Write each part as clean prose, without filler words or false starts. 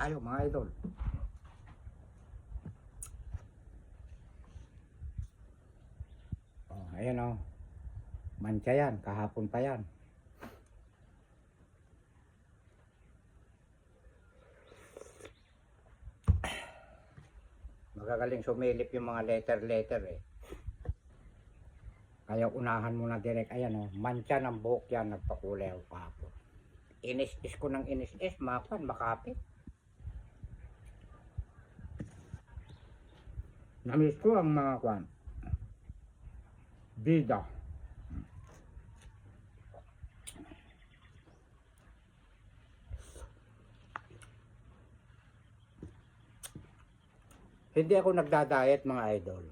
tayo mga idol. Oh, ayan oh. Mancha yan, kahapon pa yan. Magagaling sumilip yung mga letter eh. Kaya unahan mo na direct. Ayan oh, mancha ng buhok yan, nagpakulay ako kahapon. Inis-is ko ng inis-is, mapan, makapit. Namiss ko ang mga kwan. Bida. Hindi ako nagda-diet mga idol.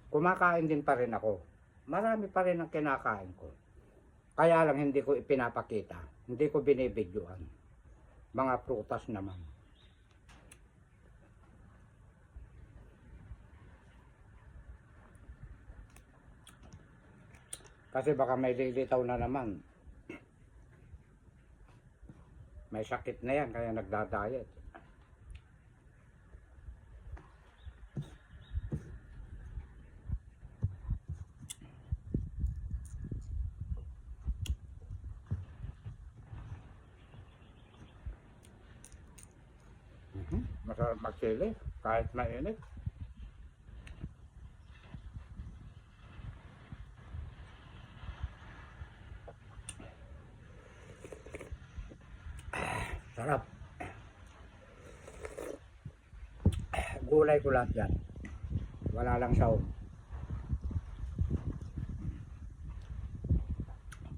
Kumakain din pa rin ako. Marami pa rin ang kinakain ko. Kaya lang hindi ko ipinapakita. Hindi ko binibidyoan. Mga prutas naman. Kasi baka may lilitaw na naman. May sakit na yan kaya nagda-diet. Masarap magsili kahit mainit. Sarap. Gulay ko lahat yan. Wala lang sahog.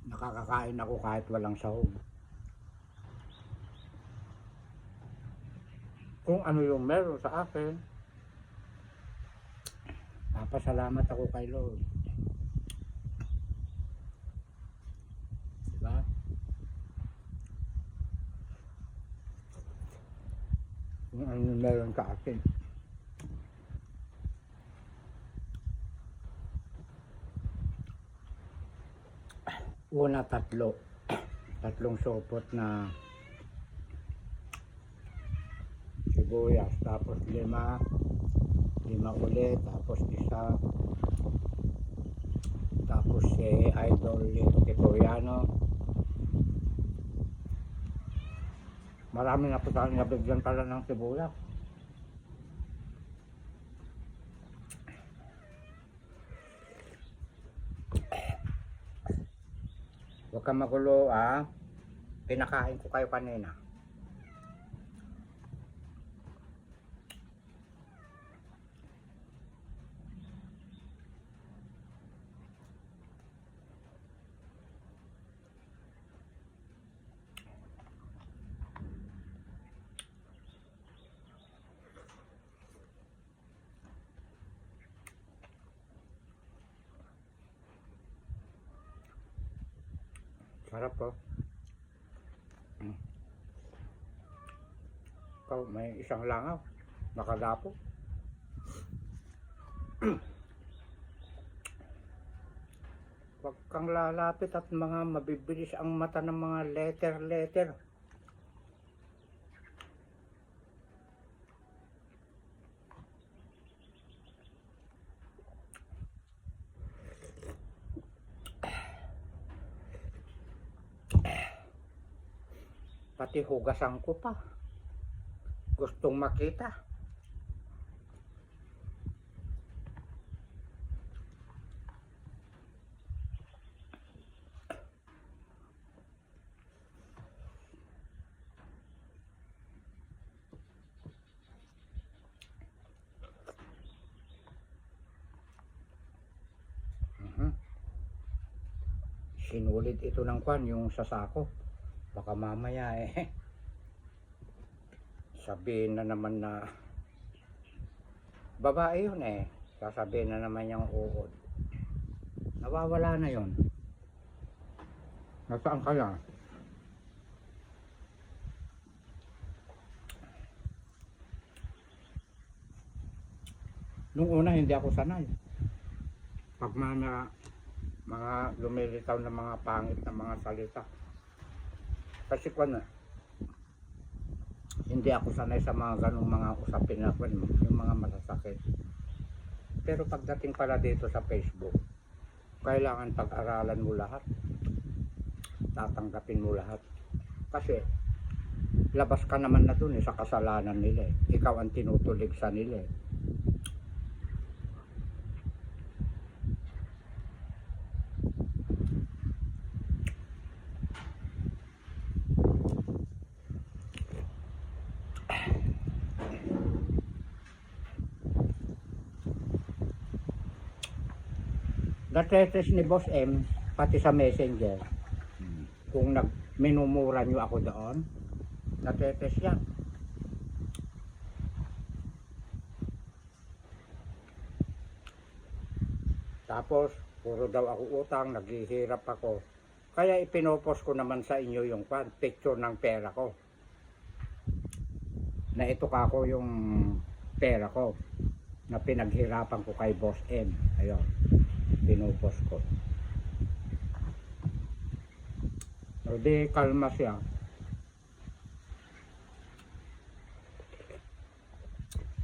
Nakakakain ako kahit walang sahog. Kung ano yung meron sa akin, papasalamat ako kay Lord. Diba? Kung ano yung meron sa akin. Una, tatlong sopot na sibuyas, tapos lima ulit, tapos isa, tapos si Idol Lito Kitoriano. Marami na po tayo nabigyan pala ng sibuyas. Huwag kang magulo pinakain ko kayo kanina. Sarap po. Ikaw, may isang langaw. Nakadapo. Huwag kang lalapit at mga mabibilis ang mata ng mga letter. Pati hugasan ko pa. Gustong makita. Sinulit ito ng kwan, yung sasako. Baka mamaya sabihin na naman na babae yun sasabihin na naman yung uod. Nawawala na yun. Nasaan kaya? Nung una hindi ako sanay. Pag mga lumilitaw na mga pangit na mga salita. Kasi kung Hindi ako sanay sa mga ganong mga usapin na yung mga masasakit. Pero pagdating pala dito sa Facebook, kailangan pag-aralan mo lahat, tatanggapin mo lahat. Kasi labas ka naman na dun sa kasalanan nila eh. Ikaw ang tinutulig sa nila eh. Natetest ni Boss M, pati sa Messenger, kung minumura nyo ako doon, natetest yan. Tapos, puro daw ako utang, naghihirap ako. Kaya ipinopost ko naman sa inyo yung picture ng pera ko. Na ito kako yung pera ko, na pinaghirapan ko kay Boss M. Ayun, pinopost ko. O di, kalma siya.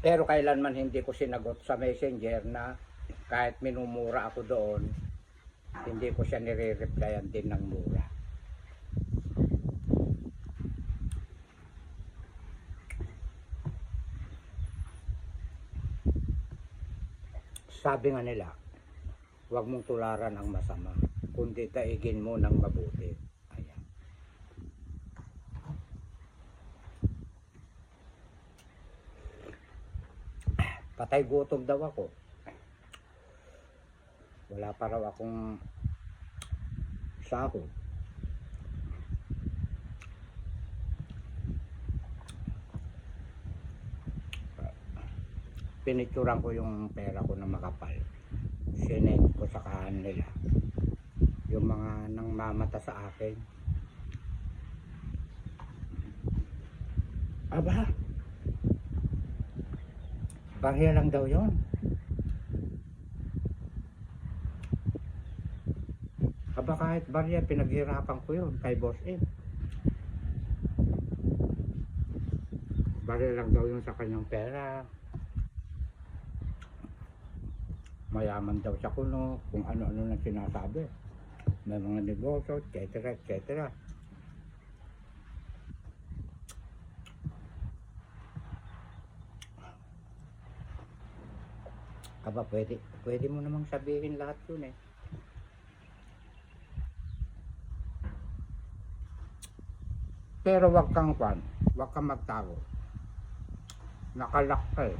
Pero kailanman hindi ko sinagot sa Messenger na kahit minumura ako doon, hindi ko siya nire-replyan din ng mura. Sabi nga nila, huwag mong tularan ang masama, kundi taigin mo ng mabuti. Ayan. Patay gutom daw ako. Wala pa raw akong sahod. Pinicturan ko yung pera ko na makapal. Sinend ko sa kanila. Yung mga nang mamata sa akin. Aba, barya lang daw yon. Aba, kahit barya, pinaghirapan ko yun kay Boss M. Barya lang daw yun sa kanyang pera. Mayaman daw sa kuno, kung ano-ano na sinasabi. May mga negosyo, etc. etc. Aba, pwede mo namang sabihin lahat yun eh. Pero wag kang magtago. Nakalak ka eh.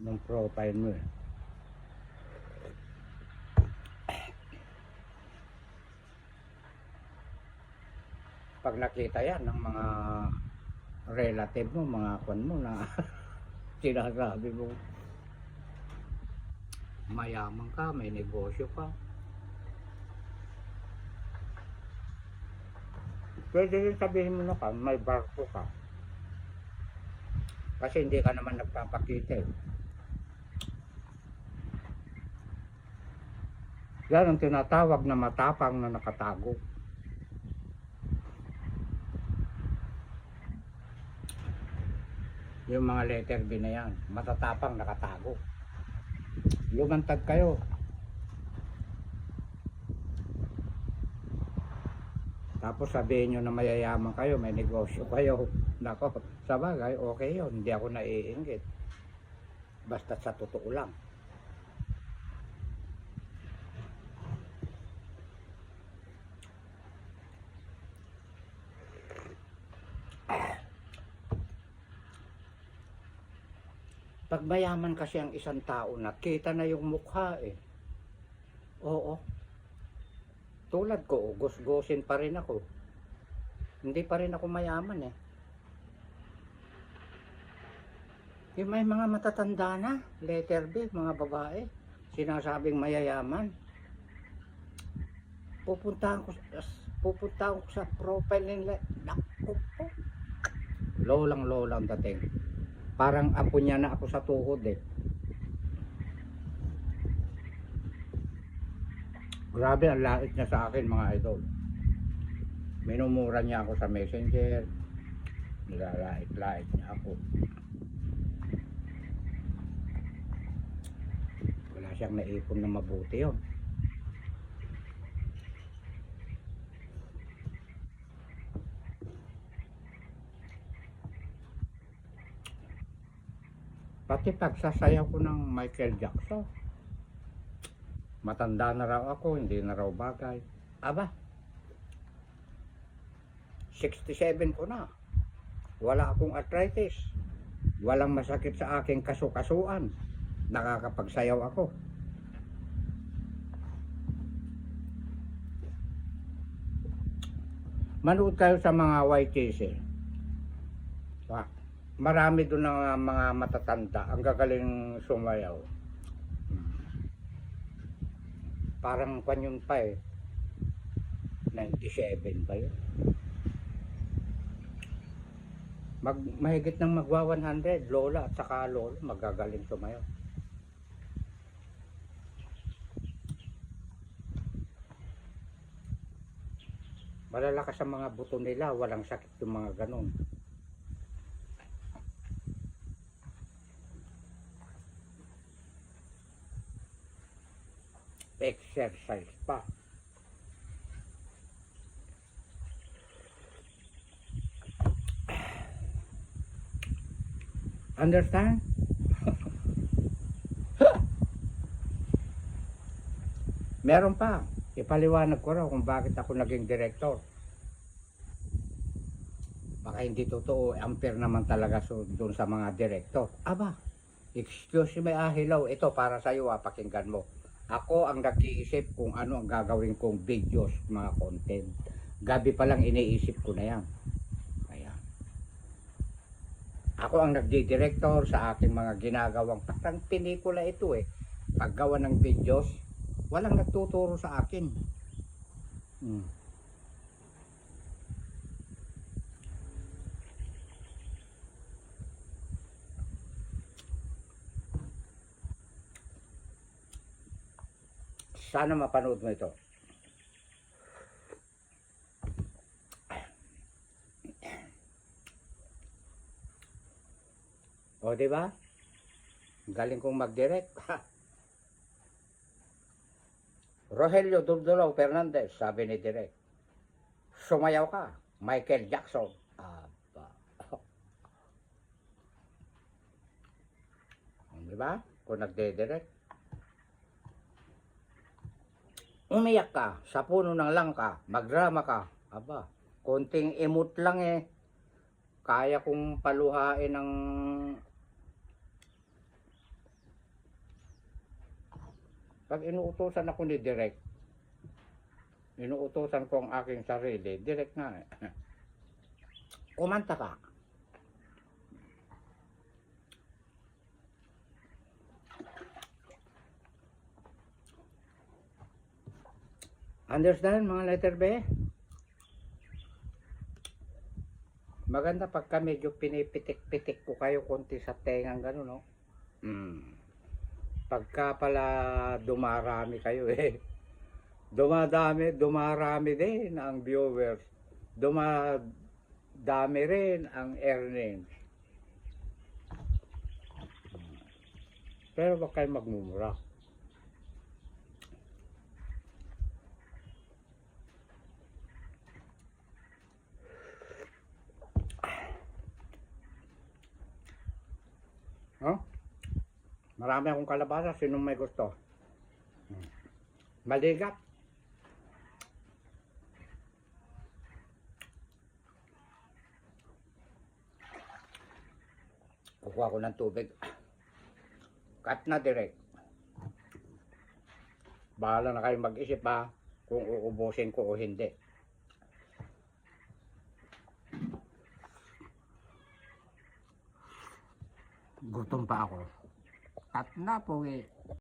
Ng profile mo eh. Pag nakita yan ng mga relative mo, mga kwan mo na sinasabi mo mayaman ka, may negosyo ka, pwede rin sabihin mo na may barko ka, kasi hindi ka naman nagpapakita eh. Yan ang tinatawag na matapang na nakatago. Yung mga letter B na yan, matatapang nakatago. Lumantad kayo. Tapos sabihin nyo na mayayaman kayo, may negosyo kayo. Nako, sa bagay, okay yun. Hindi ako naiinggit. Basta sa totoo lang. Pag mayaman kasi ang isang tao, nakita na yung mukha eh. Oo. Tulad ko, gusgusin pa rin ako. Hindi pa rin ako mayaman eh. Yung may mga matatanda na, letter B, mga babae, sinasabing mayayaman. Pupuntahan ko sa profile nila. Naku po. Lolang dating. Parang apo niya na ako sa tuhod eh. Grabe ang lait niya sa akin, mga idol. Minumura niya ako sa messenger. Nilalait-lait niya ako. Wala siyang naipon na mabuti yun. Pati pagsasayaw ko ng Michael Jackson. Matanda na raw ako, hindi na raw bagay. Aba, 67 ko na. Wala akong arthritis. Walang masakit sa aking kasukasuan. Nakakapagsayaw ako. Manood kayo sa mga YTC. Marami doon ng mga matatanda. Ang gagaling sumayaw. Parang kanyon pa eh. 97 ba yun? Mahigit ng magwa 100. Lola at saka lolo magagaling sumayaw. Malalakas ang mga buto nila. Walang sakit yung mga ganun. Exercise pa. Understand? Meron pa. Ipaliwanag ko raw kung bakit ako naging director. Baka hindi totoo. Unfair naman talaga doon sa mga director. Aba, excuse me, hello. Ito para sa iyo, pakinggan mo. Ako ang nag-iisip kung ano ang gagawin kong videos, mga content. Gabi pa lang iniisip ko na yan. Ayan. Ako ang nagdi-director sa aking mga ginagawang patang pelikula ito eh. Paggawa ng videos, walang nagtuturo sa akin. Sana mapanood mo ito. O, diba? Galing kong mag-direct. Rogelio Durdulaw Fernandez, sabi ni Direk. Sumayaw ka, Michael Jackson. Aba. Diba? Kung nagde-direct. Umiyak ka, sa puno ng langka, magdrama ka. Aba, konting emote lang eh. Kaya kong paluhain ng... Pag inuutosan ako ni Direk, inuutosan ko ang aking sarili, Direk nga eh. Kumanta ka. Understand mga letter B? Maganda pagka medyo pinipitik-pitik ko kayo konti sa tengang gano'n, no? Pagka pala dumarami kayo eh. Dumarami din ang viewers. Dumadami rin ang earnings. Pero wag kayo magmumura. Huh? Marami akong kalabasa. Sinong may gusto? Maligat. Kukuha ko ng tubig. Cut na direct. Bahala na kayo mag-isip ha kung uubusin ko o hindi. Gutom pa ako. Cut na po eh.